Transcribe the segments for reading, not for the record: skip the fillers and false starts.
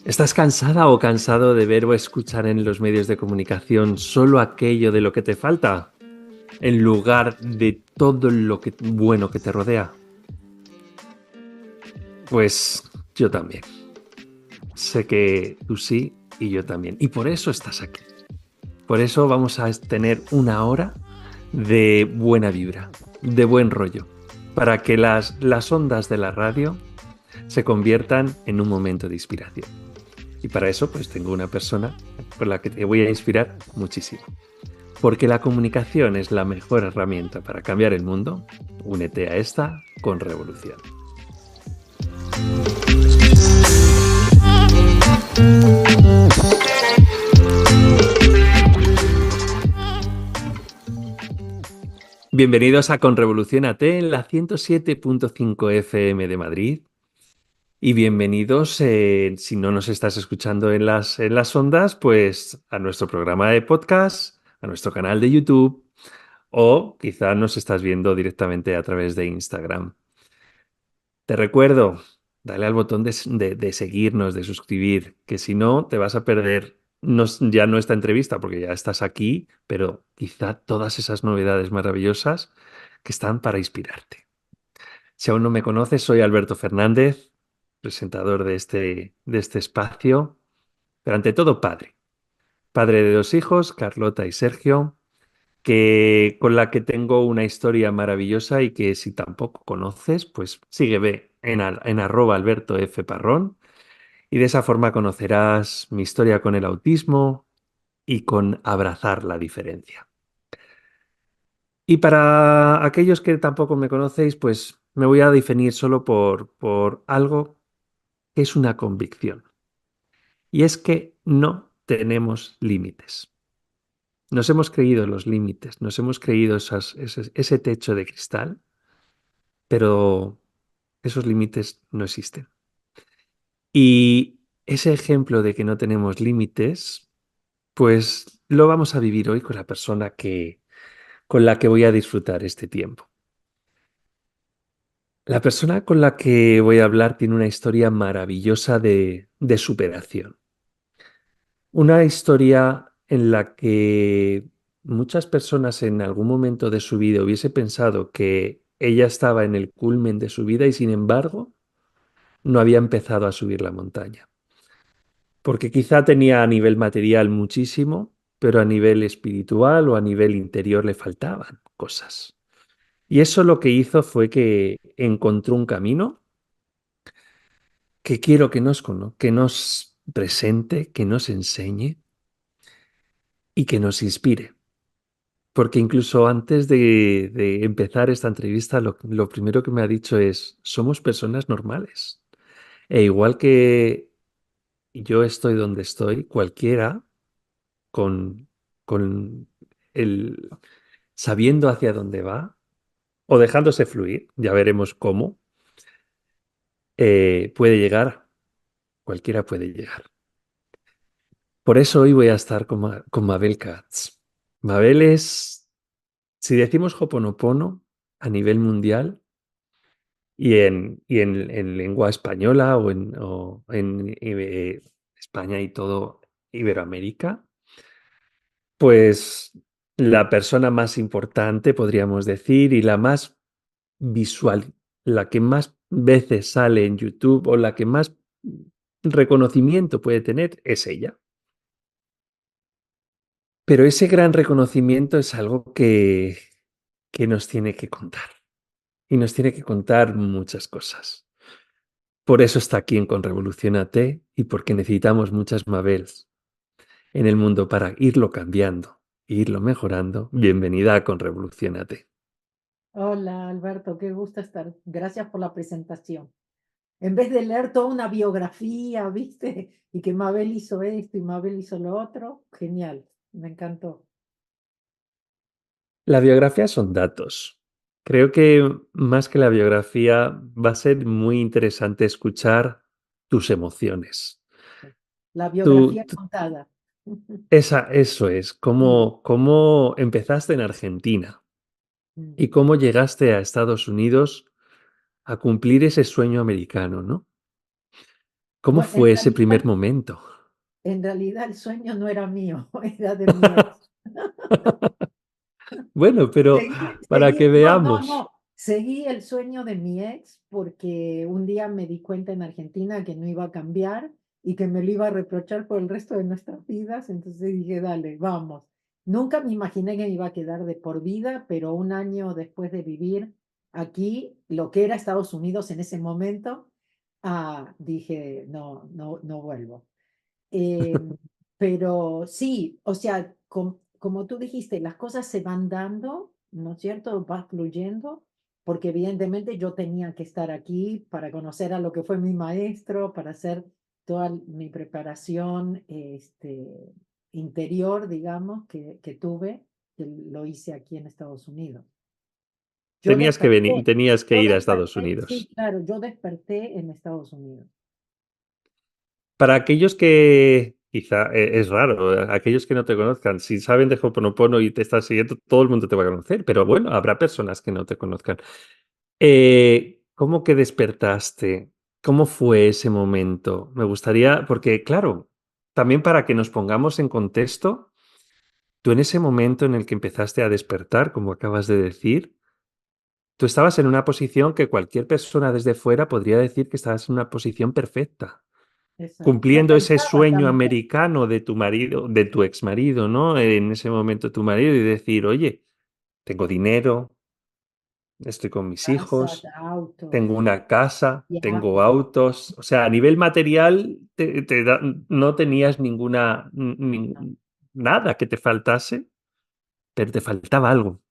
¿Estás cansada o cansado de ver o escuchar en los medios de comunicación solo aquello de lo que te falta, en lugar de todo lo bueno que te rodea? Pues yo también. Sé que tú sí y yo también. Y por eso estás aquí. Por eso vamos a tener una hora de buena vibra, de buen rollo, para que las ondas de la radio se conviertan en un momento de inspiración. Y para eso, pues tengo una persona con la que te voy a inspirar muchísimo. Porque la comunicación es la mejor herramienta para cambiar el mundo. Únete a esta con Revolución. Bienvenidos a Con Revolución AT en la 107.5 FM de Madrid. Y bienvenidos, si no nos estás escuchando en las ondas, pues a nuestro programa de podcast, a nuestro canal de YouTube o quizá nos estás viendo directamente a través de Instagram. Te recuerdo, dale al botón de seguirnos, de suscribir, que si no te vas a perder ya no esta entrevista porque ya estás aquí, pero quizá todas esas novedades maravillosas que están para inspirarte. Si aún no me conoces, soy Alberto Fernández, presentador de este espacio, pero ante todo padre. Padre de dos hijos, Carlota y Sergio, con la que tengo una historia maravillosa y que si tampoco conoces, pues sígueme en @AlbertoFParrón y de esa forma conocerás mi historia con el autismo y con abrazar la diferencia. Y para aquellos que tampoco me conocéis, pues me voy a definir solo por algo que es una convicción. Y es que no tenemos límites. Nos hemos creído los límites, nos hemos creído ese techo de cristal, pero esos límites no existen. Y ese ejemplo de que no tenemos límites, pues lo vamos a vivir hoy con la persona con la que voy a disfrutar este tiempo. La persona con la que voy a hablar tiene una historia maravillosa de superación. Una historia en la que muchas personas en algún momento de su vida hubiese pensado que ella estaba en el culmen de su vida y sin embargo no había empezado a subir la montaña. Porque quizá tenía a nivel material muchísimo, pero a nivel espiritual o a nivel interior le faltaban cosas. Y eso lo que hizo fue que encontró un camino que quiero que nos presente, que nos enseñe y que nos inspire. Porque incluso antes de empezar esta entrevista, lo primero que me ha dicho es, somos personas normales. E igual que yo estoy donde estoy, cualquiera con, con el sabiendo hacia dónde va o dejándose fluir, ya veremos cómo, puede llegar, cualquiera puede llegar. Por eso hoy voy a estar con Mabel Katz. Mabel es, si decimos Hoponopono a nivel mundial y en lengua española o en España y todo Iberoamérica, pues la persona más importante, podríamos decir, y la más visual, la que más veces sale en YouTube o la que más reconocimiento puede tener es ella. Pero ese gran reconocimiento es algo que nos tiene que contar y nos tiene que contar muchas cosas. Por eso está aquí en Con Revolución AT y porque necesitamos muchas Mabels en el mundo para irlo cambiando, e irlo mejorando. Bienvenida a Con Revolución AT. Hola Alberto, qué gusto estar. Gracias por la presentación. En vez de leer toda una biografía, ¿viste? Y que Mabel hizo esto y Mabel hizo lo otro, genial, me encantó. La biografía son datos. Creo que más que la biografía va a ser muy interesante escuchar tus emociones. La Tu, biografía tu- contada. eso es, Mm, cómo empezaste en Argentina mm. y cómo llegaste a Estados Unidos a cumplir ese sueño americano, ¿no? ¿Cómo Bueno, fue ese primer momento? en realidad el sueño no era mío, era de mi ex. Bueno, pero para que No, no, veamos. no. Seguí el sueño de mi ex porque un día me di cuenta en Argentina que no iba a cambiar y que me lo iba a reprochar por el resto de nuestras vidas. Entonces dije, dale, vamos. Nunca me imaginé que me iba a quedar de por vida, pero un año después de vivir aquí, lo que era Estados Unidos en ese momento, dije, no, no, no vuelvo. Eh, pero sí, o sea, como tú dijiste, las cosas se van dando, ¿no es cierto? Va fluyendo, porque evidentemente yo tenía que estar aquí para conocer a lo que fue mi maestro, para hacer toda mi preparación interior, digamos, que tuve, que lo hice aquí en Estados Unidos. Yo Tenías que venir, desperté, tenías que yo ir a Estados desperté, sí, Unidos. claro, yo desperté en Estados Unidos. Para aquellos que quizá es raro, aquellos que no te conozcan, si saben de Ho'oponopono y te están siguiendo, todo el mundo te va a conocer, pero bueno, habrá personas que no te conozcan. ¿Cómo que despertaste? ¿Cómo fue ese momento? Me gustaría, porque claro, también para que nos pongamos en contexto, tú en ese momento en el que empezaste a despertar, como acabas de decir, tú estabas en una posición que cualquier persona desde fuera podría decir que estabas en una posición perfecta, Exacto. Yo cumpliendo ese pensaba sueño también. americano de tu marido, de tu exmarido, ¿no? En ese momento tu marido y decir, oye, tengo dinero, estoy con mis Casas, hijos, tengo autos, una casa, tengo viajes. autos, o sea, a nivel material no tenías ¿No? nada que te faltase, pero te faltaba algo.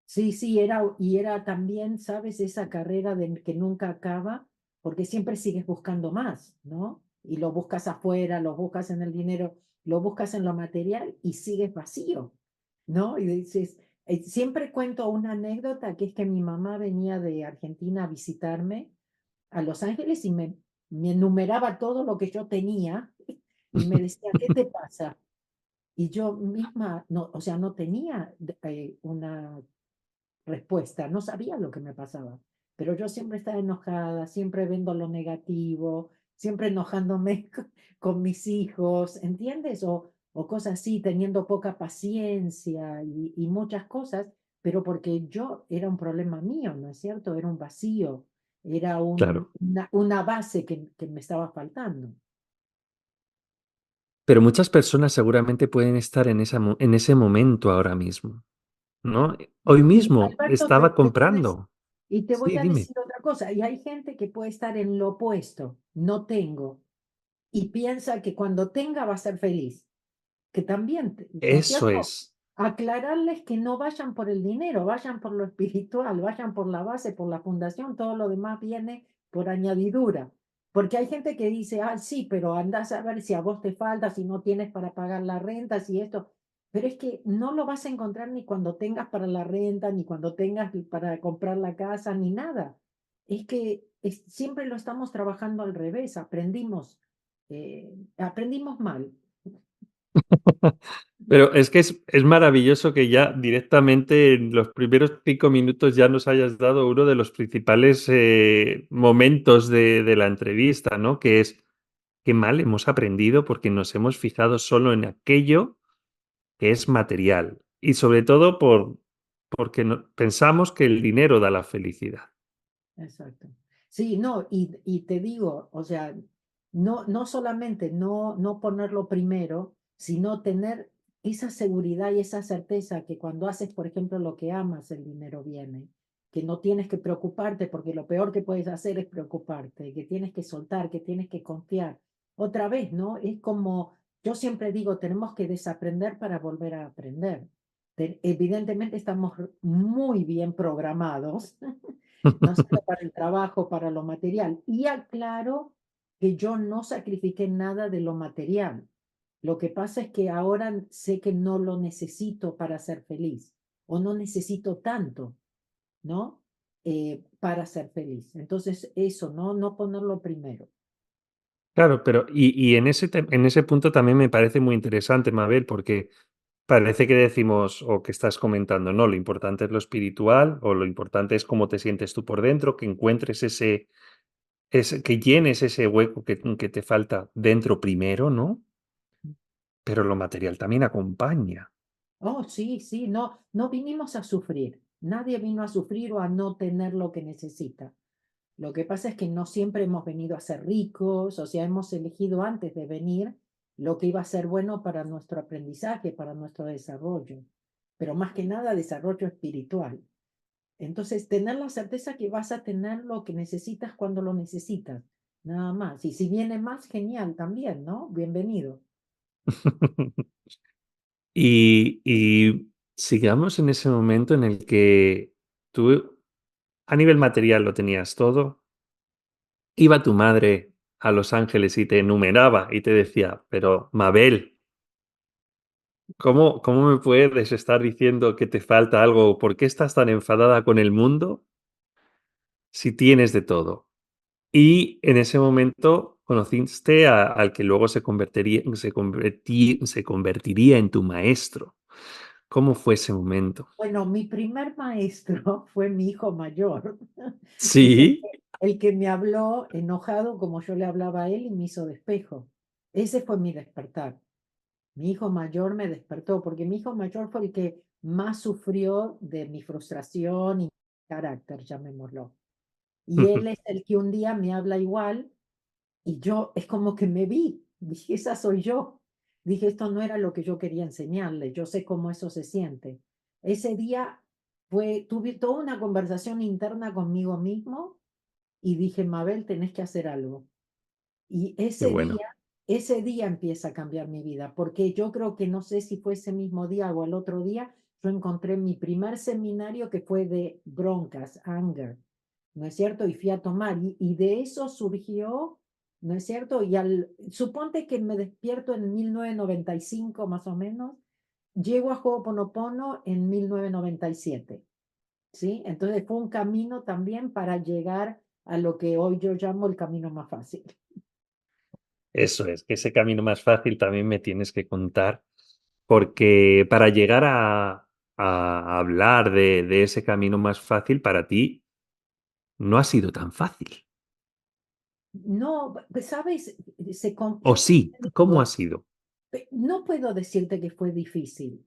Sí, sí, y era también, ¿sabes? Esa carrera de que nunca acaba, porque siempre sigues buscando más, ¿no? Y lo buscas afuera, lo buscas en el dinero, lo buscas en lo material y sigues vacío, ¿no? Y dices, siempre cuento una anécdota que es que mi mamá venía de Argentina a visitarme a Los Ángeles y me enumeraba todo lo que yo tenía y me decía, ¿qué te pasa? Y yo misma, no, o sea, no tenía una respuesta, no sabía lo que me pasaba, pero yo siempre estaba enojada, siempre viendo lo negativo, siempre enojándome con mis hijos, ¿entiendes? O cosas así, teniendo poca paciencia y muchas cosas, pero porque yo era un problema mío, ¿no es cierto? Era un vacío, era Claro. una base que me estaba faltando. Pero muchas personas seguramente pueden estar en ese momento ahora mismo, ¿no? Hoy Y mismo Alberto, estaba comprando. te voy Sí, a dime. decir otra cosa, y hay gente que puede estar en lo opuesto, no tengo, y piensa que cuando tenga va a ser feliz, que también, ¿no es Eso cierto? es. Aclararles que no vayan por el dinero, vayan por lo espiritual, vayan por la base, por la fundación, todo lo demás viene por añadidura. Porque hay gente que dice, ah, sí, pero andás a ver si a vos te falta, si no tienes para pagar la renta, si esto. Pero es que no lo vas a encontrar ni cuando tengas para la renta, ni cuando tengas para comprar la casa, ni nada. Es que siempre lo estamos trabajando al revés, aprendimos mal. Pero es que es maravilloso que ya directamente en los primeros 5 minutos ya nos hayas dado uno de los principales momentos de la entrevista, ¿no? Que es qué mal hemos aprendido porque nos hemos fijado solo en aquello que es material y sobre todo porque pensamos que el dinero da la felicidad. Exacto. Sí, no, y te digo, o sea, no solamente no ponerlo primero, sino tener esa seguridad y esa certeza que cuando haces, por ejemplo, lo que amas, el dinero viene, que no tienes que preocuparte porque lo peor que puedes hacer es preocuparte, que tienes que soltar, que tienes que confiar. Otra vez, ¿no? Es como, yo siempre digo, tenemos que desaprender para volver a aprender. Evidentemente estamos muy bien programados no solo para el trabajo, para lo material. Y aclaro que yo no sacrifiqué nada de lo material. Lo que pasa es que ahora sé que no lo necesito para ser feliz o no necesito tanto, ¿no? Para ser feliz. Entonces, eso, ¿no? No ponerlo primero. Claro, pero y en ese punto también me parece muy interesante, Mabel, porque parece que decimos o que estás comentando, no, lo importante es lo espiritual o lo importante es cómo te sientes tú por dentro, que encuentres es que llenes ese hueco que te falta dentro primero, ¿no? Pero lo material también acompaña. Oh, sí, sí, no, no vinimos a sufrir. Nadie vino a sufrir o a no tener lo que necesita. Lo que pasa es que no siempre hemos venido a ser ricos, o sea, hemos elegido antes de venir lo que iba a ser bueno para nuestro aprendizaje, para nuestro desarrollo, pero más que nada desarrollo espiritual. Entonces, tener la certeza que vas a tener lo que necesitas cuando lo necesitas, nada más. Y si viene más, genial también, ¿no? Bienvenido. Y sigamos en ese momento en el que tú a nivel material lo tenías todo. Iba tu madre a Los Ángeles y te enumeraba y te decía, pero Mabel, ¿cómo me puedes estar diciendo que te falta algo? ¿Por qué estás tan enfadada con el mundo si tienes de todo? Y en ese momento conociste al que luego se convertiría en tu maestro. ¿Cómo fue ese momento? Bueno, mi primer maestro fue mi hijo mayor. Es Sí. el que me habló enojado como yo le hablaba a él y me hizo despejo. Ese fue mi despertar. Mi hijo mayor me despertó, porque mi hijo mayor fue el que más sufrió de mi frustración y carácter, llamémoslo. Y él es el que un día me habla igual y yo es como que me vi, dije, esa soy yo. Dije, esto no era lo que yo quería enseñarle, yo sé cómo eso se siente. Ese día tuve toda una conversación interna conmigo mismo y dije, Mabel, tenés que hacer algo. Y Qué bueno. ese día empieza a cambiar mi vida, porque yo creo que no sé si fue ese mismo día o el otro día, yo encontré mi primer seminario que fue de broncas, anger, ¿no es cierto? Y fui a tomar, y de eso surgió, ¿no es cierto? Suponte que me despierto en 1995 más o menos, llego a Ho'oponopono en 1997, ¿sí? Entonces fue un camino también para llegar a lo que hoy yo llamo el camino más fácil. Eso es, que ese camino más fácil también me tienes que contar, porque para llegar a hablar de ese camino más fácil para ti no ha sido tan fácil. No, pues, ¿sabes? ¿O Yo sí? siempre ¿Cómo ha digo, sido? no puedo decirte que fue difícil,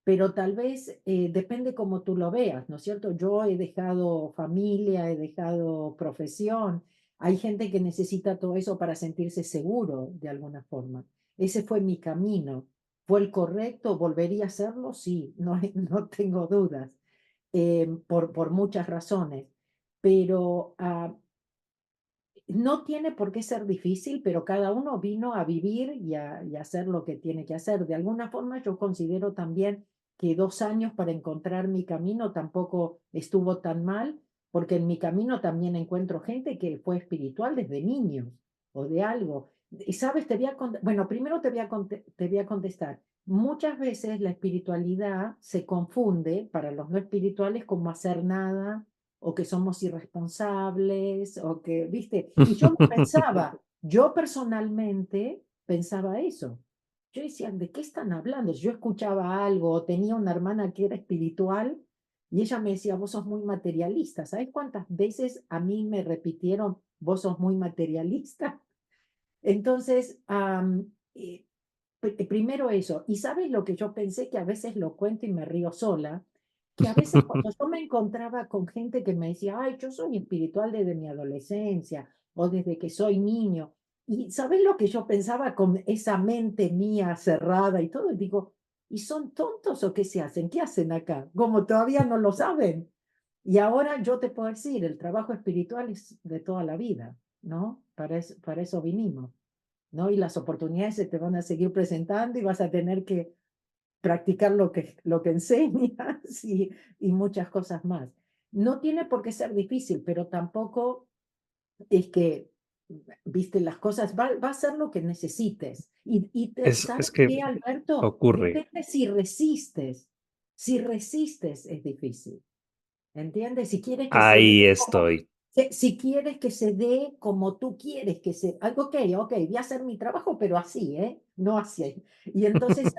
pero tal vez depende cómo tú lo veas, ¿no es cierto? Yo he dejado familia, he dejado profesión. Hay gente que necesita todo eso para sentirse seguro de alguna forma. Ese fue mi camino. ¿Fue el correcto? ¿Volvería a hacerlo? Sí, no, no tengo dudas, por muchas razones. Pero no tiene por qué ser difícil, pero cada uno vino a vivir y a hacer lo que tiene que hacer. De alguna forma, yo considero también que 2 años para encontrar mi camino tampoco estuvo tan mal, porque en mi camino también encuentro gente que fue espiritual desde niños o de algo. Y sabes, bueno, primero te voy a contestar. Muchas veces la espiritualidad se confunde para los no espirituales como hacer nada o que somos irresponsables, o que, viste, y yo lo pensaba, yo personalmente pensaba eso. Yo decía, ¿de qué están hablando? Yo escuchaba algo, o tenía una hermana que era espiritual, y ella me decía, vos sos muy materialista. ¿Sabes cuántas veces a mí me repitieron, vos sos muy materialista? Entonces, primero eso. Y sabes lo que yo pensé, que a veces lo cuento y me río sola, que a veces cuando yo me encontraba con gente que me decía, ay, yo soy espiritual desde mi adolescencia o desde que soy niño. Y sabes lo que yo pensaba con esa mente mía cerrada y todo, y digo, ¿y son tontos o qué se hacen? ¿Qué hacen acá? Como todavía no lo saben. Y ahora yo te puedo decir, el trabajo espiritual es de toda la vida, ¿no? Para eso vinimos. ¿No? Y las oportunidades se te van a seguir presentando y vas a tener que practicar lo que enseñas y muchas cosas más. No tiene por qué ser difícil, pero tampoco es que, viste, las cosas, va a ser lo que necesites. Es ¿Sabes que qué, Alberto? ocurre. Depende si resistes. Si resistes es difícil. ¿Entiendes? Si quieres que se dé Ahí como, estoy. si quieres que se dé como tú quieres que se, algo, ok, ok, voy a hacer mi trabajo, pero así, ¿eh? No así. Y entonces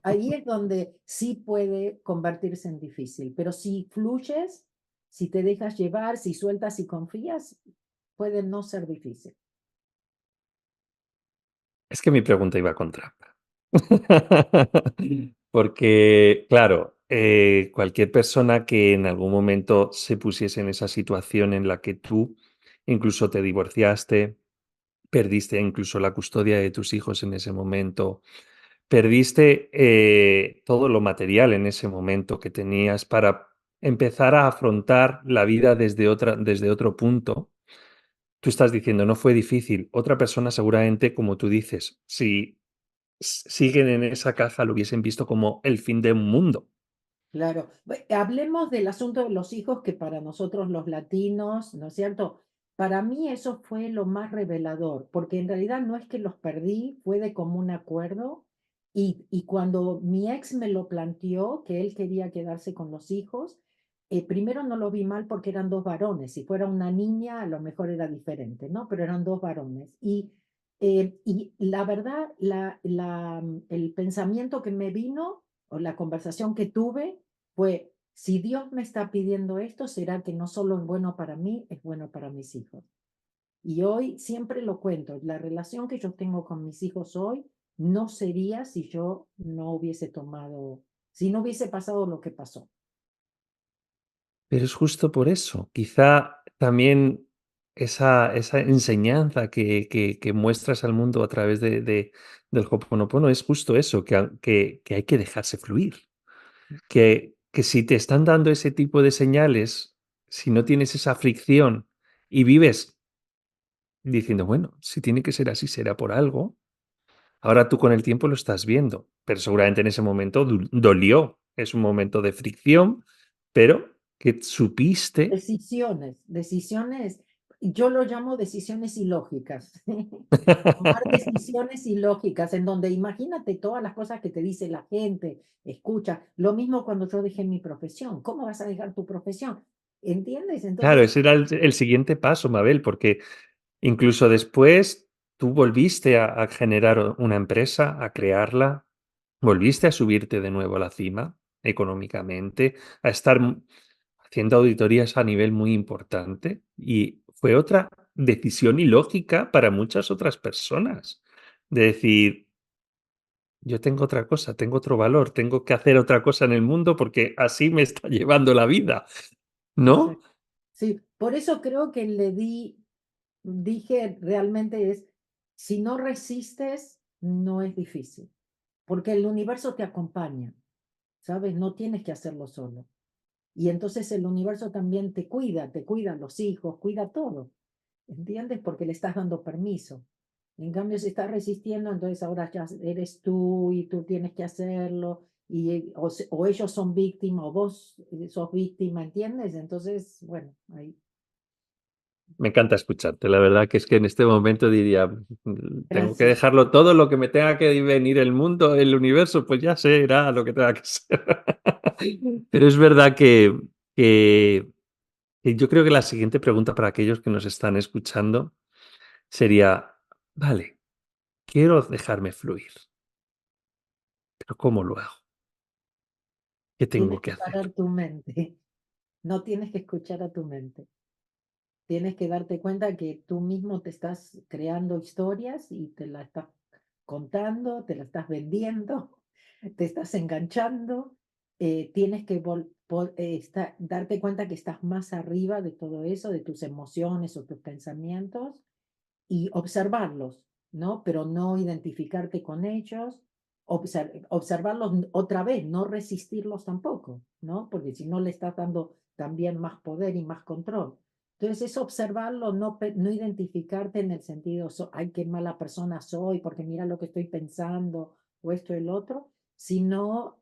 ahí es donde sí puede convertirse en difícil, pero si fluyes, si te dejas llevar, si sueltas y confías, puede no ser difícil. Es que mi pregunta iba con trampa. Porque, claro, cualquier persona que en algún momento se pusiese en esa situación en la que tú incluso te divorciaste, perdiste incluso la custodia de tus hijos en ese momento, perdiste todo lo material en ese momento que tenías para empezar a afrontar la vida desde otro punto. Tú estás diciendo, no fue difícil. Otra persona seguramente, como tú dices, si siguen en esa caja, lo hubiesen visto como el fin de un mundo. Claro. Hablemos del asunto de los hijos que para nosotros los latinos, ¿no es cierto? Para mí eso fue lo más revelador, porque en realidad no es que los perdí, fue de común acuerdo. Y cuando mi ex me lo planteó, que él quería quedarse con los hijos, primero no lo vi mal porque eran dos varones. Si fuera una niña, a lo mejor era diferente, ¿no? Pero eran dos varones. Y la verdad, el pensamiento que me vino o la conversación que tuve fue, si Dios me está pidiendo esto, será que no solo es bueno para mí, es bueno para mis hijos. Y hoy siempre lo cuento, la relación que yo tengo con mis hijos hoy no sería si yo no hubiese tomado, si no hubiese pasado lo que pasó. Pero es justo por eso. Quizá también esa enseñanza que muestras al mundo a través del Hoponopono es justo eso, que hay que dejarse fluir. Que si te están dando ese tipo de señales, si no tienes esa fricción y vives diciendo, bueno, si tiene que ser así, será por algo. Ahora tú con el tiempo lo estás viendo, pero seguramente en ese momento dolió. Es un momento de fricción, pero que supiste. Decisiones, yo lo llamo decisiones ilógicas. Tomar decisiones ilógicas, en donde imagínate todas las cosas que te dice la gente, escucha, lo mismo cuando yo dejé mi profesión, ¿cómo vas a dejar tu profesión? ¿Entiendes? Claro, Entonces, ese era el siguiente paso, Mabel, porque incluso después tú volviste a generar una empresa, a crearla, volviste a subirte de nuevo a la cima económicamente, a estar haciendo auditorías a nivel muy importante y fue otra decisión ilógica para muchas otras personas. De decir, yo tengo otra cosa, tengo otro valor, tengo que hacer otra cosa en el mundo porque así me está llevando la vida, sí, ¿no? sí, por eso creo que dije realmente es, si no resistes, no es difícil, porque el universo te acompaña, ¿sabes? No tienes que hacerlo solo. Y entonces el universo también te cuida los hijos, cuida todo, ¿entiendes? Porque le estás dando permiso. En cambio, si estás resistiendo, entonces ahora ya eres tú y tú tienes que hacerlo, o ellos son víctimas o vos sos víctima, ¿entiendes? Entonces, bueno, ahí. Me encanta escucharte. La verdad que es que en este momento diría, tengo que Gracias. dejarlo todo, lo que me tenga que venir el mundo, el universo, pues ya será lo que tenga que ser. Pero es verdad que yo creo que la siguiente pregunta para aquellos que nos están escuchando sería, vale, quiero dejarme fluir, pero ¿cómo lo hago? ¿Qué tengo Tienes que que hacer? parar tu mente. No tienes que escuchar a tu mente. Tienes que darte cuenta que tú mismo te estás creando historias y te la estás contando, te la estás vendiendo, te estás enganchando. Tienes que darte cuenta que estás más arriba de todo eso, de tus emociones o tus pensamientos y observarlos, ¿no? Pero no identificarte con ellos, observarlos otra vez, no resistirlos tampoco, ¿no? Porque si no le estás dando también más poder y más control. Entonces es observarlo, no identificarte en el sentido, ay, qué mala persona soy, porque mira lo que estoy pensando, o esto y el otro, sino,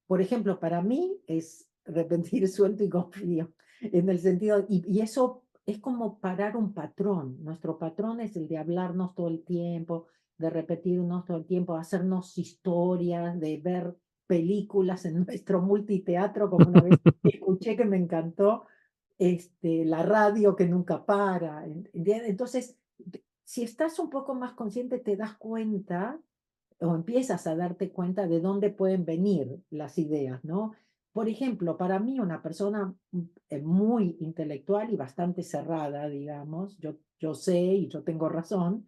por ejemplo, para mí es repetir suelto y confío, en el sentido, y eso es como parar un patrón. Nuestro patrón es el de hablarnos todo el tiempo, de repetirnos todo el tiempo, hacernos historias, de ver películas en nuestro multiteatro, como una vez escuché que me encantó, la radio que nunca para. Entonces, si estás un poco más consciente, te das cuenta o empiezas a darte cuenta de dónde pueden venir las ideas, ¿no? por ejemplo, para mí una persona muy intelectual y bastante cerrada, digamos, yo sé y yo tengo razón,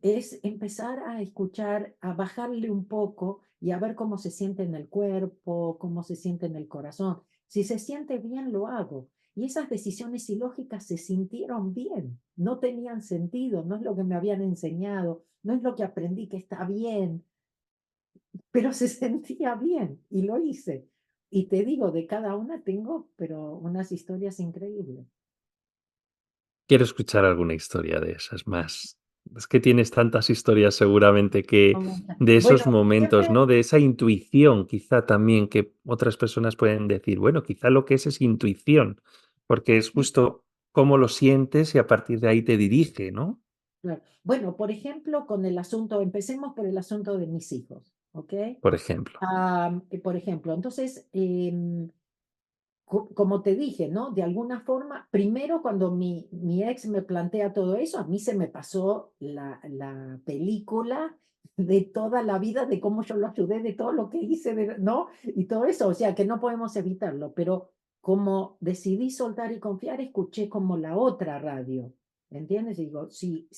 es empezar a escuchar, a bajarle un poco y a ver cómo se siente en el cuerpo, cómo se siente en el corazón. Si se siente bien, lo hago. Y esas decisiones ilógicas se sintieron bien, no tenían sentido, no es lo que me habían enseñado, no es lo que aprendí que está bien, pero se sentía bien y lo hice. Y te digo, de cada una tengo, pero unas historias increíbles. Quiero escuchar alguna historia de esas más. Es que tienes tantas historias seguramente que de Bueno, esos momentos, siempre, ¿no? De esa intuición, quizá también que otras personas pueden decir, bueno, quizá lo que es intuición, porque es sí, justo cómo lo sientes y a partir de ahí te dirige, ¿no? claro. Bueno, por ejemplo, con el asunto, empecemos por el asunto de mis hijos, ¿ok? Por ejemplo. Por ejemplo, entonces, como te dije, ¿no? De alguna forma, primero cuando mi ex me plantea todo eso, a mí se me pasó la película de toda la vida, de cómo yo lo ayudé, de todo lo que hice, ¿no? Y todo eso, o sea, que no podemos evitarlo, pero como decidí soltar y confiar, escuché como la otra radio, ¿entiendes? Y digo, si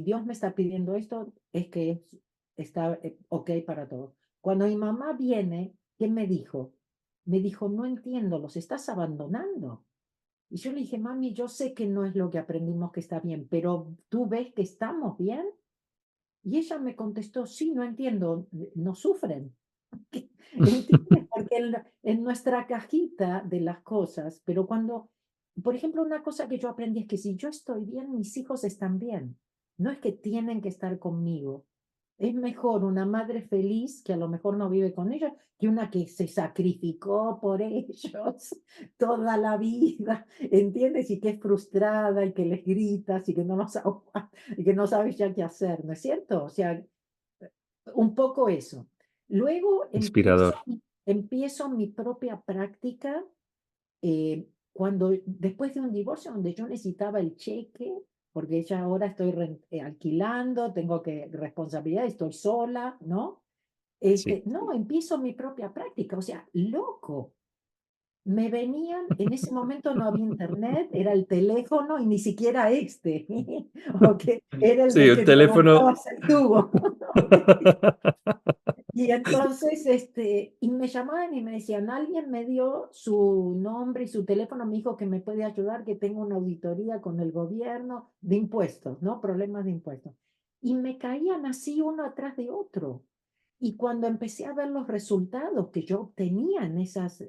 Dios me está pidiendo esto, es que está ok para todo. Cuando mi mamá viene, ¿qué me dijo? Me dijo, no entiendo, los estás abandonando. Y yo le dije, mami, yo sé que no es lo que aprendimos que está bien, pero ¿tú ves que estamos bien? Y ella me contestó, sí, no entiendo, no sufren. ¿Entiendes? Porque en nuestra cajita de las cosas, pero cuando, por ejemplo, una cosa que yo aprendí es que si yo estoy bien, mis hijos están bien. No es que tienen que estar conmigo. Es mejor una madre feliz que a lo mejor no vive con ellos que una que se sacrificó por ellos toda la vida, ¿entiendes? Y que es frustrada y que les gritas y que no los aguanta y que no sabes ya qué hacer, ¿no es cierto? O sea, un poco eso. Luego Inspirador. empiezo mi propia práctica cuando después de un divorcio donde yo necesitaba el cheque, porque ya ahora estoy alquilando, tengo que responsabilidad, estoy sola, ¿no? Sí. No, empiezo mi propia práctica, o sea, loco. Me venían, en ese momento no había internet, era el teléfono y ni siquiera este, ¿ok? Era el Sí, de un que teléfono. levantabas el tubo. Y entonces, y me llamaban y me decían, alguien me dio su nombre y su teléfono, me dijo que me puede ayudar, que tengo una auditoría con el gobierno de impuestos, ¿no? Problemas de impuestos. Y me caían así uno atrás de otro. Y cuando empecé a ver los resultados que yo obtenía en esas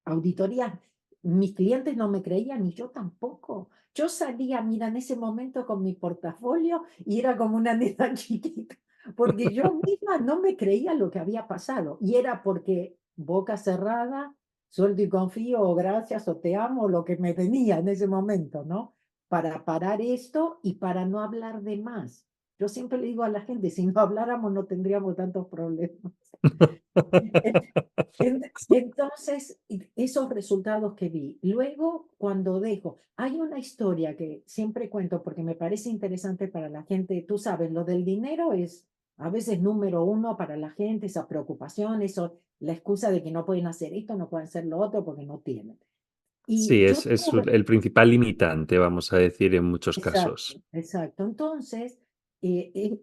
auditorías, mis clientes no me creían y yo tampoco. Yo salía, mira, en ese momento con mi portafolio y era como una nena chiquita, porque yo misma no me creía lo que había pasado. Y era porque boca cerrada, suelto y confío, o gracias, o te amo, lo que me tenía en ese momento, ¿no? Para parar esto y para no hablar de más. Yo siempre le digo a la gente, si no habláramos no tendríamos tantos problemas. Entonces, esos resultados que vi. Luego, cuando dejo, hay una historia que siempre cuento porque me parece interesante para la gente. Tú sabes, lo del dinero es a veces número uno para la gente, esa preocupación, eso, la excusa de que no pueden hacer esto, no pueden hacer lo otro porque no tienen. Y Sí, yo es tuve, el principal limitante, vamos a decir, en muchos exacto, casos. exacto. Entonces,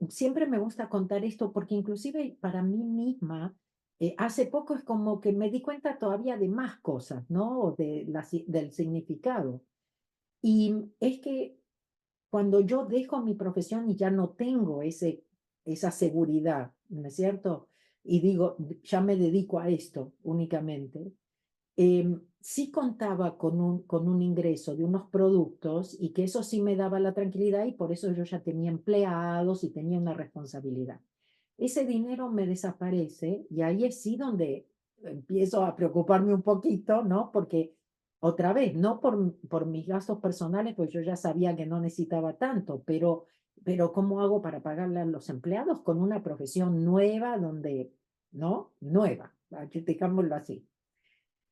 siempre me gusta contar esto porque inclusive para mí misma, hace poco es como que me di cuenta todavía de más cosas, ¿no? Del significado. Y es que cuando yo dejo mi profesión y ya no tengo esa seguridad, ¿no es cierto? Y digo, ya me dedico a esto únicamente, sí contaba con un ingreso de unos productos y que eso sí me daba la tranquilidad y por eso yo ya tenía empleados y tenía una responsabilidad. Ese dinero me desaparece y ahí es sí donde empiezo a preocuparme un poquito, ¿no? Porque otra vez, no por mis gastos personales, pues yo ya sabía que no necesitaba tanto, pero ¿cómo hago para pagarle a los empleados con una profesión nueva donde, ¿no? Nueva, digámoslo así.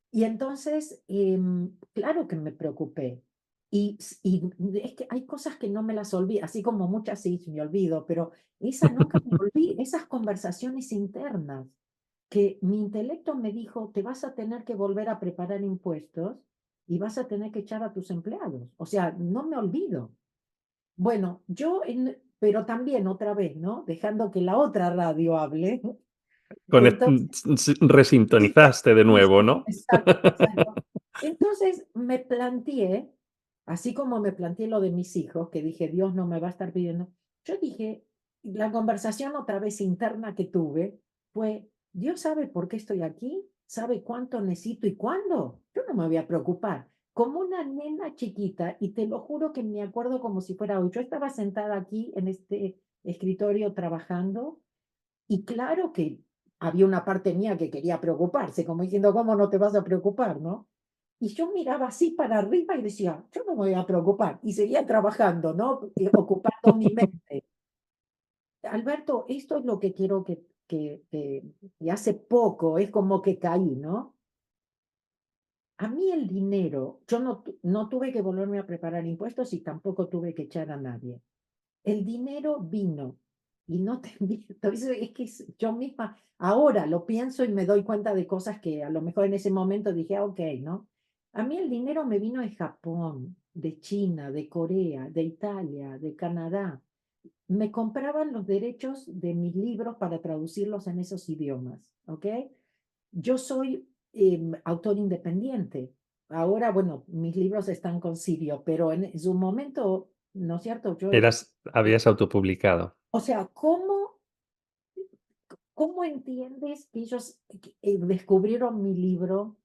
Y entonces, claro que me preocupé. y es que hay cosas que no me las olvido, así como muchas sí me olvido, pero esa nunca me olvido, esas conversaciones internas que mi intelecto me dijo, te vas a tener que volver a preparar impuestos y vas a tener que echar a tus empleados. O sea, no me olvido. Bueno, pero también otra vez, ¿no? Dejando que la otra radio hable. Entonces, Resintonizaste de sí, nuevo, sí, ¿no? exacto, exacto. Entonces me planteé, así como me planteé lo de mis hijos, que dije, Dios no me va a estar pidiendo, yo dije, la conversación otra vez interna que tuve fue, Dios sabe por qué estoy aquí, sabe cuánto necesito y cuándo. Yo no me voy a preocupar. Como una nena chiquita, y te lo juro que me acuerdo como si fuera hoy, yo estaba sentada aquí en este escritorio trabajando y claro que había una parte mía que quería preocuparse, como diciendo, ¿cómo no te vas a preocupar, no? Y yo miraba así para arriba y decía, yo no me voy a preocupar. Y seguía trabajando, ¿no? Ocupando mi mente. Alberto, esto es lo que quiero y hace poco es como que caí, ¿no? A mí el dinero, yo no tuve que volverme a preparar impuestos y tampoco tuve que echar a nadie. El dinero vino y no te miento, es que yo misma ahora lo pienso y me doy cuenta de cosas que a lo mejor en ese momento dije, ah, ok, ¿no? A mí el dinero me vino de Japón, de China, de Corea, de Italia, de Canadá. Me compraban los derechos de mis libros para traducirlos en esos idiomas, ¿ok? Yo soy autor independiente. Ahora, bueno, mis libros están con Sirio, pero en su momento, ¿no es cierto? Habías autopublicado. O sea, ¿cómo entiendes que ellos descubrieron mi libro,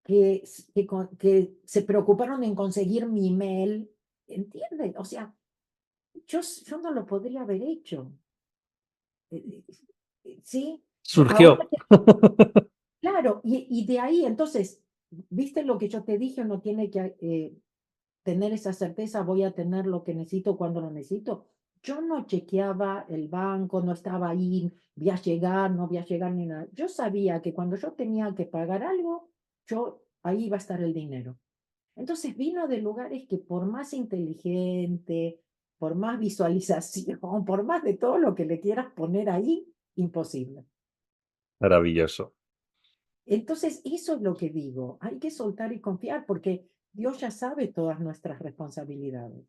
que se preocuparon en conseguir mi email? ¿Entiendes? O sea, yo no lo podría haber hecho. Eh, ¿Sí? Ahora, Surgió. claro, y de ahí, entonces, ¿viste lo que yo te dije? Uno tiene que tener esa certeza, voy a tener lo que necesito cuando lo necesito. Yo no chequeaba el banco, no estaba ahí, voy a llegar, no voy a llegar ni nada. Yo sabía que cuando yo tenía que pagar algo, ahí iba a estar el dinero. Entonces vino de lugares que por más inteligente, por más visualización, por más de todo lo que le quieras poner ahí, imposible. Maravilloso. Entonces, eso es lo que digo, hay que soltar y confiar porque Dios ya sabe todas nuestras responsabilidades.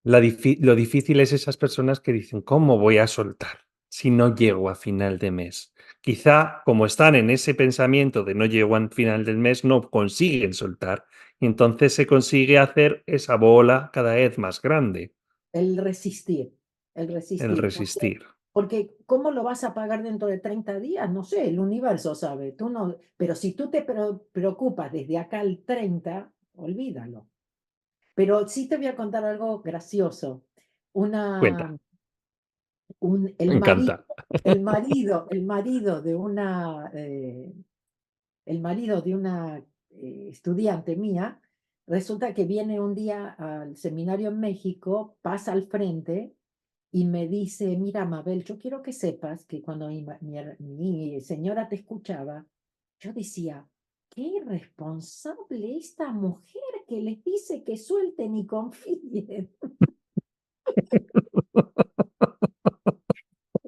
Lo difícil es esas personas que dicen, ¿cómo voy a soltar si no llego a final de mes? Quizá como están en ese pensamiento de no llego a final del mes, no consiguen soltar. Y entonces se consigue hacer esa bola cada vez más grande, El resistir, el el resistir. resistir. Porque ¿cómo lo vas a pagar dentro de 30 días? No sé, el universo sabe, tú no, pero si tú te preocupas desde acá al 30, olvídalo. Pero sí te voy a contar algo gracioso. Cuenta, Una, me encanta. el marido de una el marido de una estudiante mía, resulta que viene un día al seminario en México, pasa al frente y me dice, mira, Mabel, yo quiero que sepas que cuando mi señora te escuchaba, yo decía, qué irresponsable esta mujer que les dice que suelten y confíen.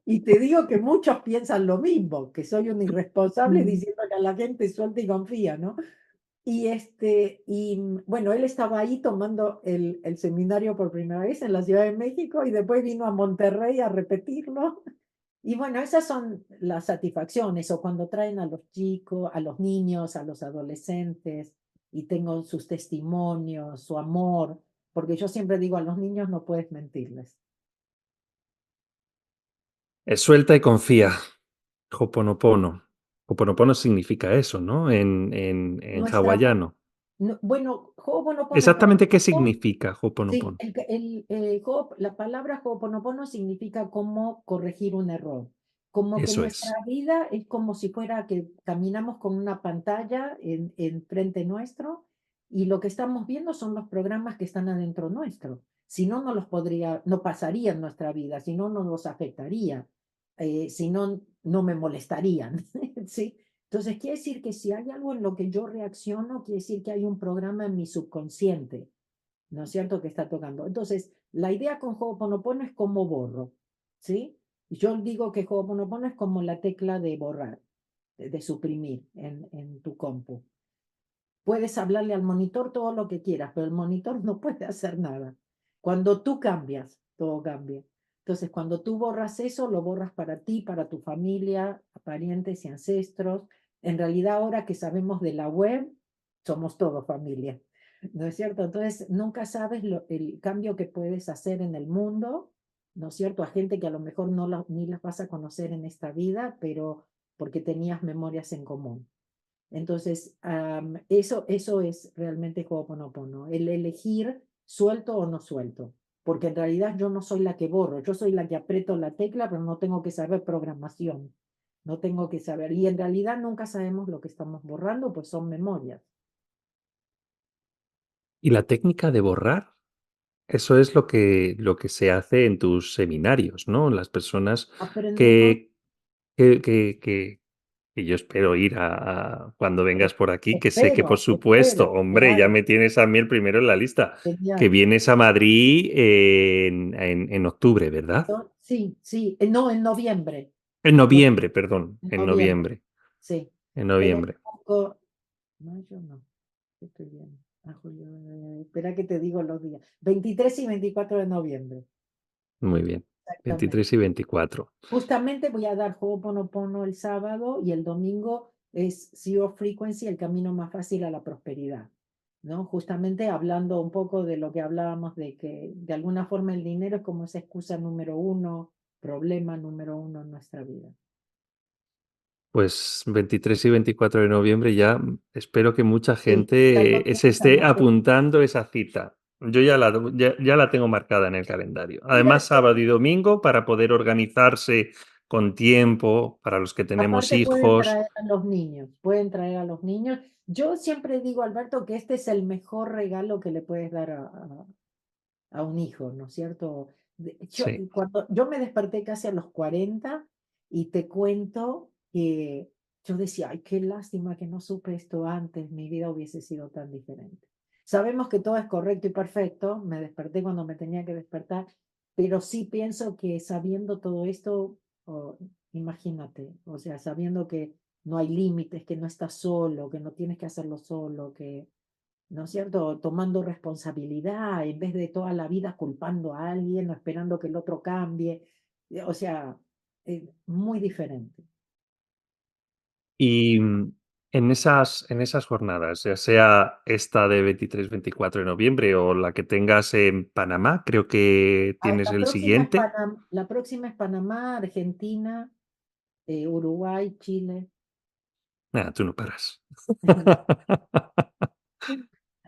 Y te digo que muchos piensan lo mismo, que soy un irresponsable diciendo que a la gente suelta y confía, ¿no? Bueno, él estaba ahí tomando el seminario por primera vez en la Ciudad de México y después vino a Monterrey a repetirlo. Y bueno, esas son las satisfacciones, o cuando traen a los chicos, a los niños, a los adolescentes, y tengo sus testimonios, su amor, porque yo siempre digo, a los niños no puedes mentirles. Suelta y confía. Hoponopono. Hoponopono significa eso, ¿no? En Nuestra, hawaiano. bueno, Ho'oponopono en Exactamente qué japonés. significa Sí, Hoponopono. la palabra Ho'oponopono significa cómo corregir un error. Como que Eso nuestra es. vida es como si fuera que caminamos con una pantalla en frente nuestro y lo que estamos viendo son los programas que están adentro nuestro. Si no, no pasaría en nuestra vida, si no, no nos afectaría, si no, no me molestarían, ¿sí? Entonces, quiere decir que si hay algo en lo que yo reacciono, quiere decir que hay un programa en mi subconsciente, ¿no es cierto?, que está tocando. Entonces, la idea con Ho'oponopono es cómo borro, ¿sí? Yo digo que Ho'oponopono es como la tecla de borrar, de suprimir en tu compu. Puedes hablarle al monitor todo lo que quieras, pero el monitor no puede hacer nada. Cuando tú cambias, todo cambia. Entonces, cuando tú borras eso, lo borras para ti, para tu familia, parientes y ancestros. En realidad, ahora que sabemos de la web, somos todos familia, ¿no es cierto? Entonces, nunca sabes el cambio que puedes hacer en el mundo, ¿no es cierto? A gente que a lo mejor ni las vas a conocer en esta vida, pero porque tenías memorias en común. Entonces, eso es realmente Ho'oponopono, el elegir suelto o no suelto, porque en realidad yo no soy la que borro, yo soy la que aprieto la tecla, pero no tengo que saber programación, no tengo que saber, y en realidad nunca sabemos lo que estamos borrando, pues son memorias. Y la técnica de borrar, eso es lo que se hace en tus seminarios, ¿no? Las personas Aprendemos, que que yo espero ir a cuando vengas por aquí, que sé que, por supuesto, hombre, ya claro, me tienes a mí el primero en la lista, que genial. vienes a Madrid en octubre, ¿verdad? Sí, sí, no, en noviembre, En en noviembre, perdón, en en noviembre, noviembre, sí. en Tenemos noviembre. mayo no. Estoy bien. Julio, espera que te digo los días. 23 y 24 de noviembre, Muy bien. exactamente. 23 y 24. Justamente voy a dar Ho'oponopono el sábado y el domingo es Zero Frequency, el camino más fácil a la prosperidad, ¿no? Justamente hablando un poco de lo que hablábamos de que de alguna forma el dinero es como esa excusa número uno, problema número uno en nuestra vida. Pues 23 y 24 de noviembre ya espero que mucha Sí, ya lo gente se tienes esté anotado. apuntando esa cita. Yo ya la tengo marcada en el calendario. Mira, Además, sábado y domingo para poder organizarse con tiempo para los que tenemos aparte pueden hijos. traer a los niños, pueden traer a los niños. Yo siempre digo, Alberto, que este es el mejor regalo que le puedes dar a un hijo, ¿no es cierto? Sí. Cuando yo me desperté casi a los 40 y te cuento que yo decía, ay, qué lástima que no supe esto antes, mi vida hubiese sido tan diferente. Sabemos que todo es correcto y perfecto, me desperté cuando me tenía que despertar, pero sí pienso que sabiendo todo esto, oh, imagínate, o sea, sabiendo que no hay límites, que no estás solo, que no tienes que hacerlo solo, que ¿no es cierto? Tomando responsabilidad en vez de toda la vida culpando a alguien o esperando que el otro cambie. O sea, muy diferente. Y en esas jornadas, ya sea esta de 23-24 de noviembre o la que tengas en Panamá, creo que tienes el siguiente. La próxima es Panamá, Argentina, Uruguay, Chile. Nada, tú no paras.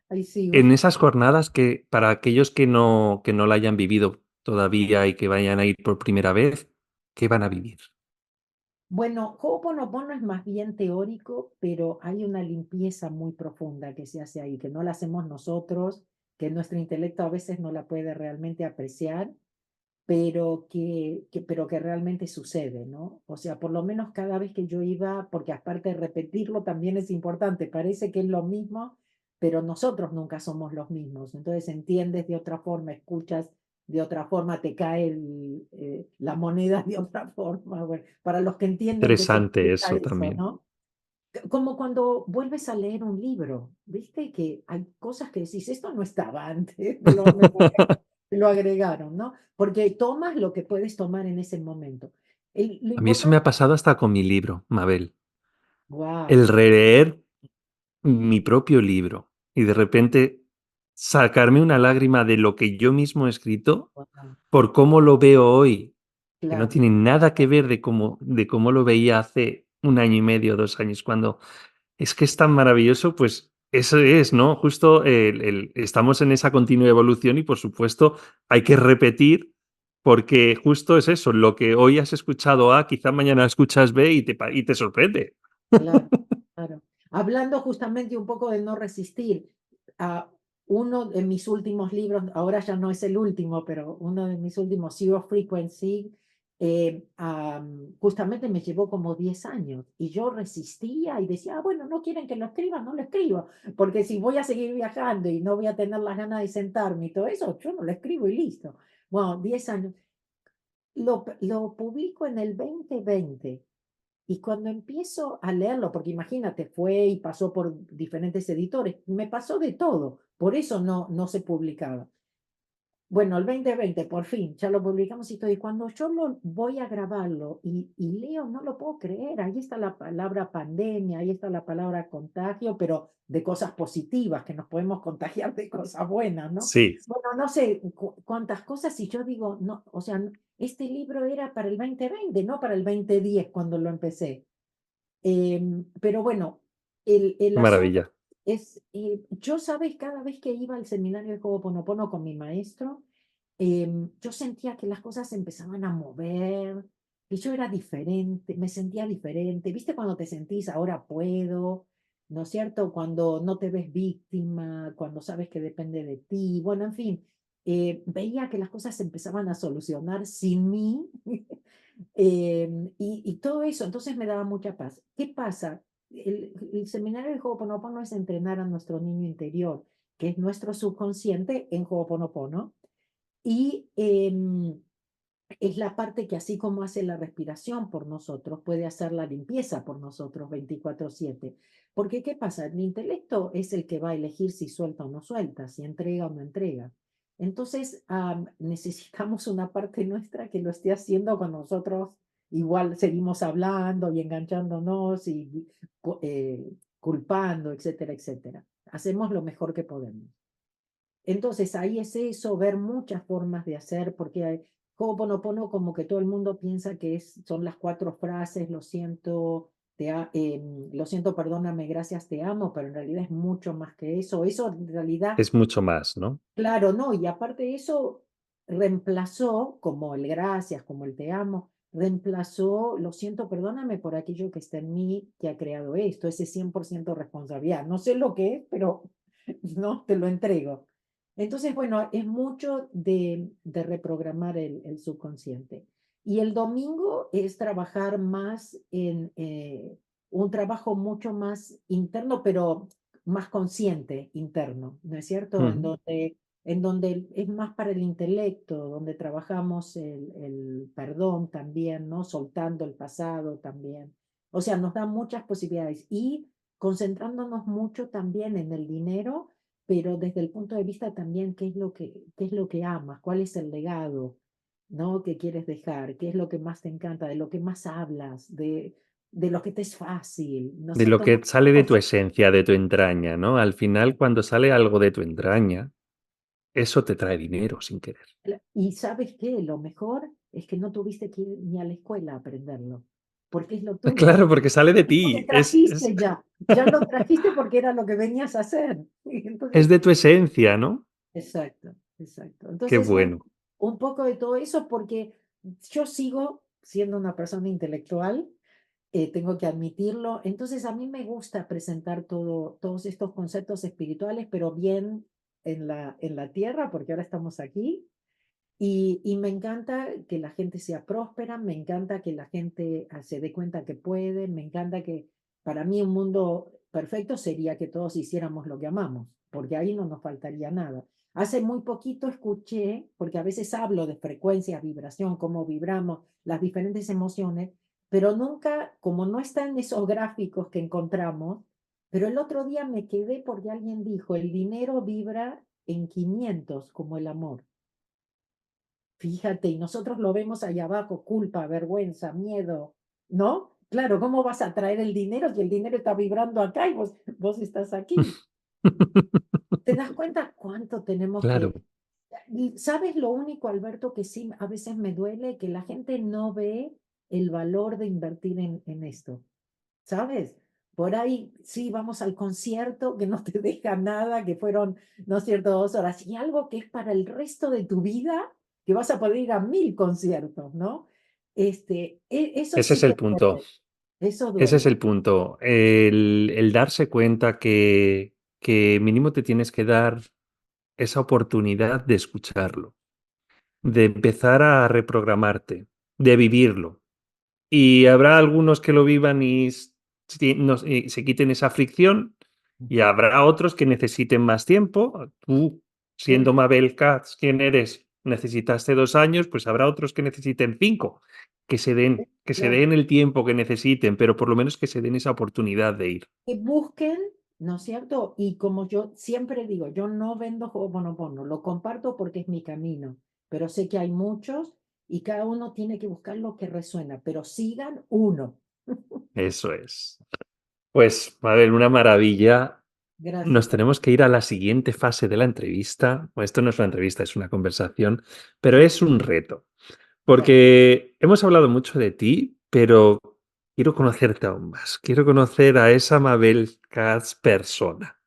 Ahí sigo. En esas jornadas que para aquellos que no la hayan vivido todavía y que vayan a ir por primera vez, ¿qué van a vivir? Bueno, Ho'oponopono es más bien teórico, pero hay una limpieza muy profunda que se hace ahí, que no la hacemos nosotros, que nuestro intelecto a veces no la puede realmente apreciar, pero que realmente sucede, ¿no? O sea, por lo menos cada vez que yo iba, porque aparte de repetirlo también es importante, parece que es lo mismo, pero nosotros nunca somos los mismos. Entonces entiendes de otra forma, escuchas de otra forma, te cae la moneda de otra forma. Bueno, para los que entienden qué Interesante significa eso eso, también. ¿no? Como cuando vuelves a leer un libro, ¿viste? Que hay cosas que decís, esto no estaba antes, me lo agregaron, ¿no? Porque tomas lo que puedes tomar en ese momento. Lo A mí eso me importante, ha pasado hasta con mi libro, Mabel. wow, El releer mi propio libro y de repente sacarme una lágrima de lo que yo mismo he escrito wow, por cómo lo veo hoy, que no claro, tiene nada que ver de cómo lo veía hace un año y medio, 2 años, cuando es que es tan maravilloso, pues eso es, ¿no? Justo estamos en esa continua evolución y por supuesto hay que repetir porque justo es eso, lo que hoy has escuchado A, quizá mañana escuchas B y te sorprende. claro, claro. Hablando justamente un poco de no resistir, a uno de mis últimos libros, ahora ya no es el último, pero uno de mis últimos, Zero Frequency, justamente me llevó como 10 años y yo resistía y decía, bueno, no quieren que lo escriba, no lo escribo, porque si voy a seguir viajando y no voy a tener las ganas de sentarme y todo eso, yo no lo escribo y listo. Bueno, 10 años. Lo publico en el 2020 y cuando empiezo a leerlo, porque imagínate, fue y pasó por diferentes editores, me pasó de todo, por eso no se publicaba. Bueno, el 2020, por fin, ya lo publicamos y todo. Y cuando yo lo voy a grabarlo y leo, no lo puedo creer. Ahí está la palabra pandemia, ahí está la palabra contagio, pero de cosas positivas, que nos podemos contagiar de cosas buenas, ¿no? Sí, Bueno, no sé cuántas cosas, y yo digo, no, o sea, este libro era para el 2020, no para el 2010 cuando lo empecé. Pero bueno, el qué asunto maravilla. es, yo, sabes, cada vez que iba al seminario de Ho'oponopono con mi maestro, yo sentía que las cosas se empezaban a mover, que yo era diferente, me sentía diferente. ¿Viste cuando te sentís ahora puedo? ¿No es cierto? Cuando no te ves víctima, cuando sabes que depende de ti. Bueno, en fin, veía que las cosas se empezaban a solucionar sin mí. Y todo eso, entonces me daba mucha paz. ¿Qué pasa? El seminario de Ho'oponopono es entrenar a nuestro niño interior, que es nuestro subconsciente en Ho'oponopono, y es la parte que así como hace la respiración por nosotros, puede hacer la limpieza por nosotros 24/7. Porque ¿qué pasa? El intelecto es el que va a elegir si suelta o no suelta, si entrega o no entrega. Entonces, necesitamos una parte nuestra que lo esté haciendo con nosotros. Igual seguimos hablando y enganchándonos y culpando, etcétera, etcétera. Hacemos lo mejor que podemos. Entonces ahí es eso, ver muchas formas de hacer, porque Ho'oponopono como que todo el mundo piensa que son las 4 frases, lo siento, perdóname, gracias, te amo, pero en realidad es mucho más que eso. Eso en realidad, Es mucho más, ¿no? claro, no, y aparte de eso, reemplazó, como el gracias, como el te amo, reemplazó, lo siento, perdóname por aquello que está en mí que ha creado esto, ese 100% responsabilidad. No sé lo que es, pero no, te lo entrego. Entonces, bueno, es mucho de reprogramar el subconsciente. Y el domingo es trabajar más en un trabajo mucho más interno, pero más consciente interno, ¿no es cierto? Ujú. En donde es más para el intelecto, donde trabajamos el perdón también, ¿no? Soltando el pasado también. O sea, nos da muchas posibilidades y concentrándonos mucho también en el dinero, pero desde el punto de vista también qué es lo que amas, cuál es el legado, ¿no? Que quieres dejar, qué es lo que más te encanta, de lo que más hablas, de lo que te es fácil, ¿no es De lo cierto? que Muchas sale de tu cosas. esencia, de tu entraña, ¿no? Al final, cuando sale algo de tu entraña, eso te trae dinero sin querer. Y ¿sabes qué? Lo mejor es que no tuviste que ir ni a la escuela a aprenderlo, porque es lo tuyo, Claro, porque sale de es lo que ti, trajiste ya, ya lo trajiste porque era lo que venías a hacer. Y es entonces, de tu esencia, ¿no? exacto, exacto. Qué Entonces, bueno, bueno. un poco de todo eso porque yo sigo siendo una persona intelectual, tengo que admitirlo. Entonces, a mí me gusta presentar todos estos conceptos espirituales, pero bien en la tierra, porque ahora estamos aquí. Y me encanta que la gente sea próspera, me encanta que la gente se dé cuenta que puede, me encanta que para mí un mundo perfecto sería que todos hiciéramos lo que amamos, porque ahí no nos faltaría nada. Hace muy poquito escuché, porque a veces hablo de frecuencia, vibración, cómo vibramos, las diferentes emociones, pero nunca, como no están esos gráficos que encontramos, pero el otro día me quedé porque alguien dijo, el dinero vibra en 500 como el amor. Fíjate, y nosotros lo vemos allá abajo, culpa, vergüenza, miedo, ¿no? Claro, ¿cómo vas a traer el dinero si el dinero está vibrando acá y vos estás aquí? ¿Te das cuenta cuánto tenemos Claro. que... Y ¿sabes lo único, Alberto, que sí a veces me duele? Que la gente no ve el valor de invertir en esto, ¿sabes? Por ahí, sí, vamos al concierto que no te deja nada, que fueron, ¿no es cierto?, 2 horas, y algo que es para el resto de tu vida, que vas a poder ir a 1000 conciertos, ¿no? Eso Ese sí es el que punto. duele, eso Ese es duele. el punto. El darse cuenta que mínimo te tienes que dar esa oportunidad de escucharlo, de empezar a reprogramarte. de vivirlo. Y habrá algunos que lo vivan y se quiten esa fricción, y Ujú. habrá otros que necesiten más tiempo. Tú, siendo Sí, Mabel Katz, quien eres, necesitaste 2 años, pues habrá otros que necesiten 5, sí, que se claro. den el tiempo que necesiten, pero por lo menos que se den esa oportunidad de ir. Que busquen, ¿no es cierto? Y como yo siempre digo, yo no vendo Ho'oponopono, lo comparto porque es mi camino, pero sé que hay muchos y cada uno tiene que buscar lo que resuena, pero sigan uno. Eso es. Pues, Mabel, una maravilla. Nos Gracias. tenemos que ir a la siguiente fase de la entrevista. Bueno, esto no es una entrevista, es una conversación, pero Sí, es un reto. bueno, Porque hemos hablado mucho de ti, pero quiero conocerte aún más. Quiero conocer a esa Mabel Katz persona.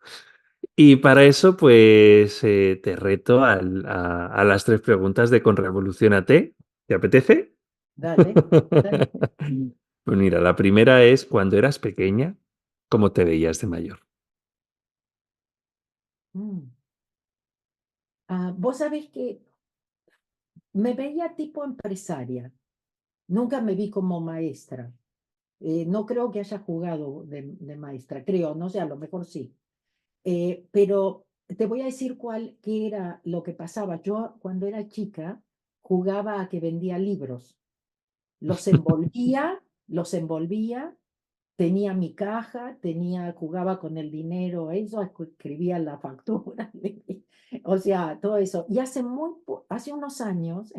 Y para eso, pues, te reto a las 3 preguntas de Con Revoluciónate. ¿Te apetece? dale, dale. Pues mira, la primera es, cuando eras pequeña, ¿cómo te veías de mayor? Mm. Vos sabés que me veía tipo empresaria, nunca me vi como maestra. No creo que haya jugado de maestra, creo, no sé, a lo mejor sí. Pero te voy a decir qué era lo que pasaba. Yo cuando era chica jugaba a que vendía libros. Los envolvía, tenía mi caja, jugaba con el dinero, eso, escribía la factura, o sea, todo eso. Y hace unos años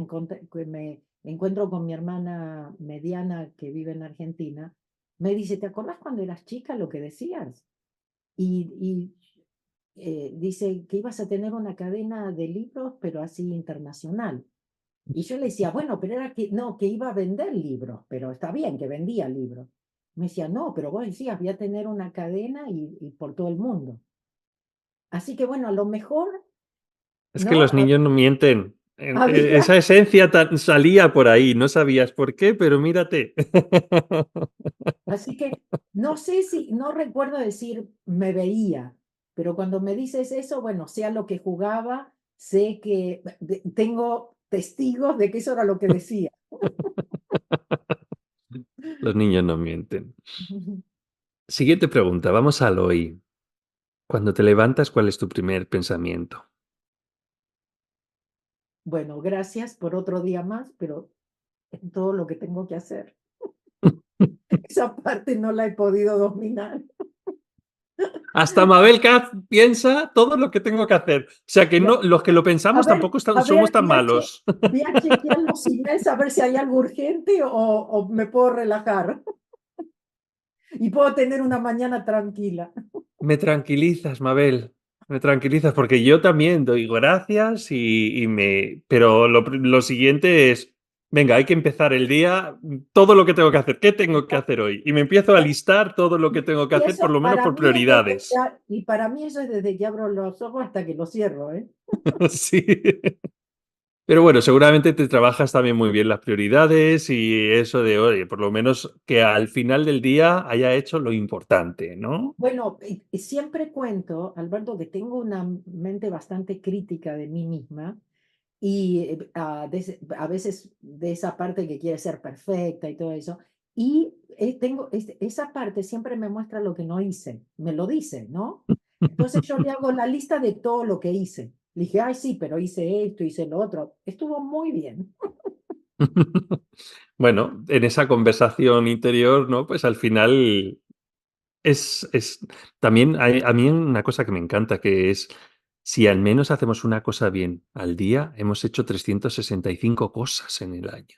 que me encuentro con mi hermana mediana que vive en Argentina, me dice, ¿te acordás cuando eras chica lo que decías? Y dice que ibas a tener una cadena de libros, pero así internacional. Y yo le decía, bueno, pero era que, no, que iba a vender libros, pero está bien que vendía libros. Me decía, no, pero vos decías, voy a tener una cadena y por todo el mundo. Así que bueno, a lo mejor, Es que ¿no? los niños no mienten. Había, Esa esencia salía por ahí, no sabías por qué, pero mírate. así que no sé si, no recuerdo decir me veía, pero cuando me dices eso, bueno, sea lo que jugaba, sé que tengo testigos de que eso era lo que decía. Los niños no mienten. Siguiente pregunta, vamos al hoy. Cuando te levantas, ¿cuál es tu primer pensamiento? Bueno, gracias por otro día más, pero es todo lo que tengo que hacer. Esa parte no la he podido dominar. Hasta Mabel Katz piensa todo lo que tengo que hacer. O sea que Ya, no, los que lo A pensamos ver, tampoco a somos ver, tan malos. voy a chequear los emails a ver si hay algo urgente o me puedo relajar y puedo tener una mañana tranquila. Me tranquilizas, Mabel. Me tranquilizas porque yo también doy gracias pero lo siguiente es, venga, hay que empezar el día, todo lo que tengo que hacer. ¿Qué tengo que hacer hoy? Y me empiezo a listar todo lo que tengo que Y hacer, por eso lo menos para por mí es desde prioridades. y para mí eso es desde que abro los ojos hasta que los cierro, ¿eh? Sí. Pero bueno, seguramente te trabajas también muy bien las prioridades y eso de, oye, por lo menos que al final del día haya hecho lo importante, ¿no? Bueno, siempre cuento, Alberto, que tengo una mente bastante crítica de mí misma y a veces de esa parte que quiere ser perfecta y todo eso. Y esa parte siempre me muestra lo que no hice, me lo dice, ¿no? Entonces yo le hago la lista de todo lo que hice. Le dije, ay, sí, pero hice esto, hice lo otro. Estuvo muy bien. Bueno, en esa conversación interior, ¿no? Pues al final es también a mí una cosa que me encanta, que es si al menos hacemos una cosa bien al día, hemos hecho 365 cosas en el año.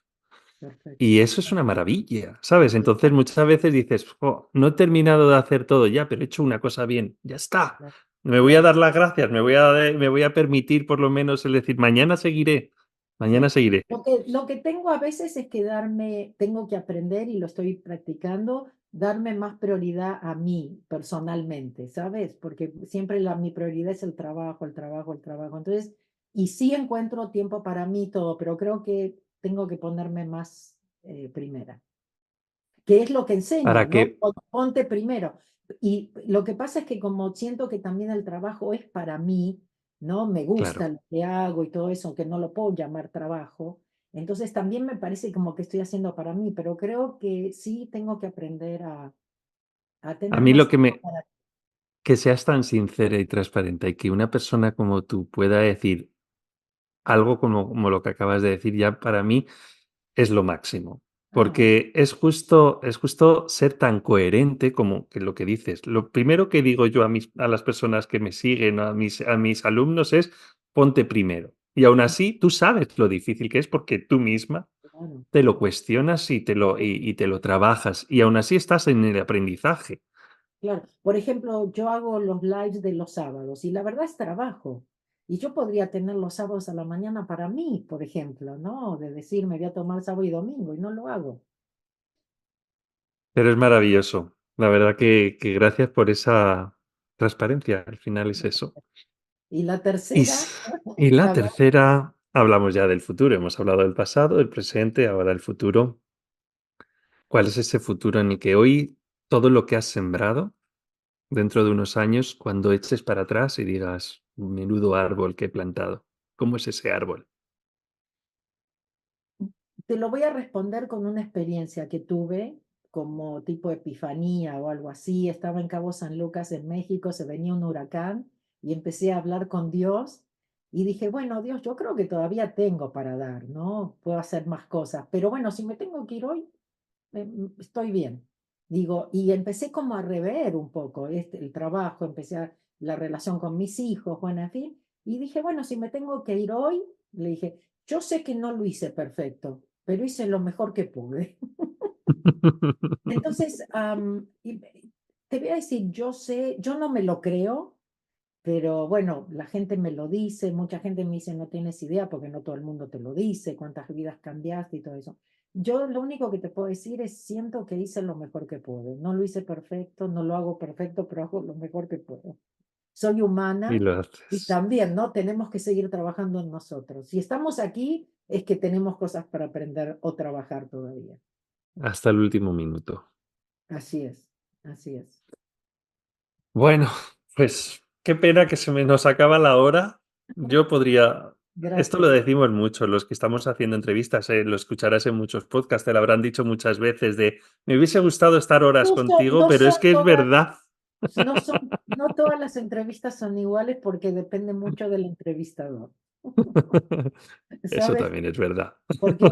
Perfecto. Y eso es una maravilla, ¿sabes? Entonces muchas veces dices: "Jo, no he terminado de hacer todo ya, pero he hecho una cosa bien, ya está. Claro, Me voy a claro. dar las gracias, me voy a permitir por lo menos el decir, mañana seguiré, mañana Sí. seguiré". Lo que tengo a veces es que tengo que aprender y lo estoy practicando, darme más prioridad a mí personalmente, ¿sabes? Porque siempre mi prioridad es el trabajo, el trabajo, el trabajo. Entonces, y sí encuentro tiempo para mí y todo, pero creo que tengo que ponerme más primera, que es lo que Para enseñan, ¿no? que Ponte primero. Y lo que pasa es que como siento que también el trabajo es para mí, ¿no? Me gusta claro. lo que hago y todo eso, aunque no lo puedo llamar trabajo. Entonces también me parece como que estoy haciendo para mí, pero creo que sí tengo que aprender a A tener mí lo más que tiempo me, para... que seas tan sincera y transparente y que una persona como tú pueda decir algo como lo que acabas de decir, ya para mí es lo máximo. Ah, Porque es justo ser tan coherente como que lo que dices. Lo primero que digo yo a las personas que me siguen, a mis alumnos, es ponte primero. Y aún así, tú sabes lo difícil que es porque tú misma claro. te lo cuestionas y te lo trabajas. Y aún así estás en el aprendizaje. Claro, por ejemplo, yo hago los lives de los sábados y la verdad es trabajo. Y yo podría tener los sábados a la mañana para mí, por ejemplo, ¿no? De decir, me voy a tomar sábado y domingo y no lo hago. Pero es maravilloso. La verdad que gracias por esa transparencia. Al final es eso. Y la Y, tercera, y la a ver, tercera, hablamos ya del futuro. Hemos hablado del pasado, del presente, ahora el futuro. ¿Cuál es ese futuro en el que hoy todo lo que has sembrado, dentro de unos años, cuando eches para atrás y digas, menudo árbol que he plantado? ¿Cómo es ese árbol? te lo voy a responder con una experiencia que tuve como tipo epifanía o algo así. Estaba en Cabo San Lucas, en México, se venía un huracán y empecé a hablar con Dios y dije, bueno, Dios, yo creo que todavía tengo para dar, ¿no? Puedo hacer más cosas, pero bueno, si me tengo que ir hoy, estoy bien. Digo, y empecé como a rever un poco el trabajo, la relación con mis hijos, bueno, en fin, y dije, bueno, si me tengo que ir hoy, le dije, yo sé que no lo hice perfecto, pero hice lo mejor que pude. Entonces, te voy a decir, yo sé, yo no me lo creo, pero bueno, la gente me lo dice, mucha gente me dice, no tienes idea, porque no todo el mundo te lo dice, cuántas vidas cambiaste y todo eso. Yo lo único que te puedo decir es, siento que hice lo mejor que pude. No lo hice perfecto, no lo hago perfecto, pero hago lo mejor que puedo. Soy Y humana lo y haces también, ¿no? Tenemos que seguir trabajando en nosotros. Si estamos aquí, es que tenemos cosas para aprender o trabajar todavía. hasta el último minuto. Así es, así es. Bueno, pues qué pena que se me nos acaba la hora. Yo podría, esto lo Gracias. decimos mucho, los que estamos haciendo entrevistas, lo escucharás en muchos podcasts, te lo habrán dicho muchas veces de, me hubiese gustado estar horas No son, contigo, no pero es son que es todas verdad. No todas las entrevistas son iguales porque depende mucho del entrevistador. Eso ¿Sabes? también es verdad. Porque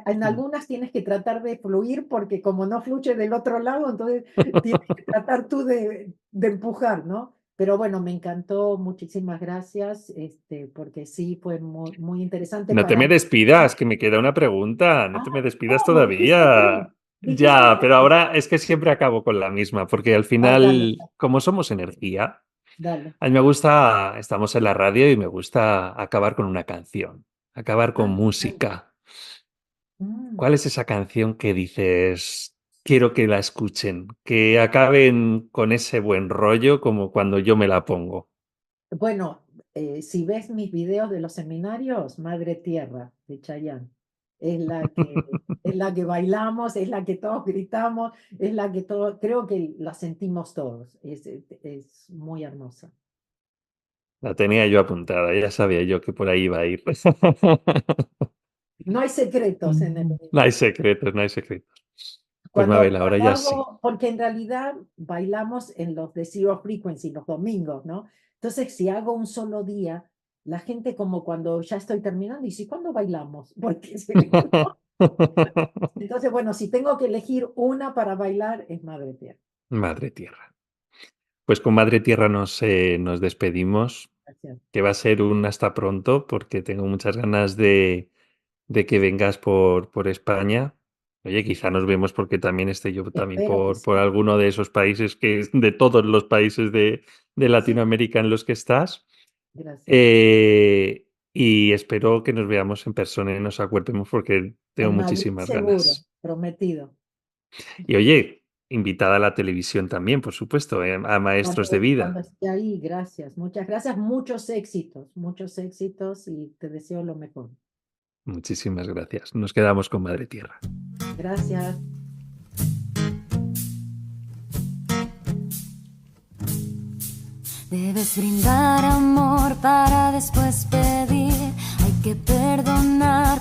en algunas tienes que tratar de fluir porque como no fluye del otro lado, entonces tienes que tratar tú de empujar, ¿no? Pero bueno, me encantó, muchísimas gracias, porque sí fue muy, muy interesante No te para me mí. despidas, que me queda una pregunta. No te me Ah, despidas ¿cómo? Dijiste tres, todavía. dijiste Ya, pero tres. ahora es que siempre acabo con la misma, porque al Dale, final, como somos energía, dale. a mí me gusta, estamos en la radio y me gusta acabar con una canción, acabar con Ah, dale. música. Mm. ¿Cuál es esa canción que dices, quiero que la escuchen, que acaben con ese buen rollo como cuando yo me la pongo? Bueno, si ves mis videos de los seminarios, Madre Tierra de Chayanne, es la que bailamos, es la que todos gritamos, es la que todos, creo que la sentimos todos, es muy hermosa. La tenía yo apuntada, ya sabía yo que por ahí iba a ir. No hay secretos en el No hay universo. secretos, no hay secretos. Pues Mabel, ahora Cuando ya sí. hago, porque en realidad bailamos en los de Zero Frequency, los domingos, ¿no? Entonces, si hago un solo día, la gente como cuando ya estoy terminando, dice, ¿cuándo bailamos? Porque entonces, bueno, si tengo que elegir una para bailar, es Madre Tierra. Madre Tierra. Pues con Madre Tierra nos despedimos, Gracias. que va a ser un hasta pronto, porque tengo muchas ganas de que vengas por España. Oye, quizá nos vemos porque también esté yo también Espero que por sí. alguno de esos países de todos los países de Sí, Latinoamérica en los que estás. gracias. Y espero que nos veamos en persona y nos acuerdemos porque tengo En Madrid, muchísimas seguro, ganas. prometido. Y oye, invitada a la televisión también, por supuesto, a Maestros de Cuando Vida. esté ahí, gracias. Muchas gracias. Muchos éxitos y te deseo lo mejor. Muchísimas gracias. Nos quedamos con Madre Tierra. Gracias. Debes brindar amor para después pedir. Hay que perdonar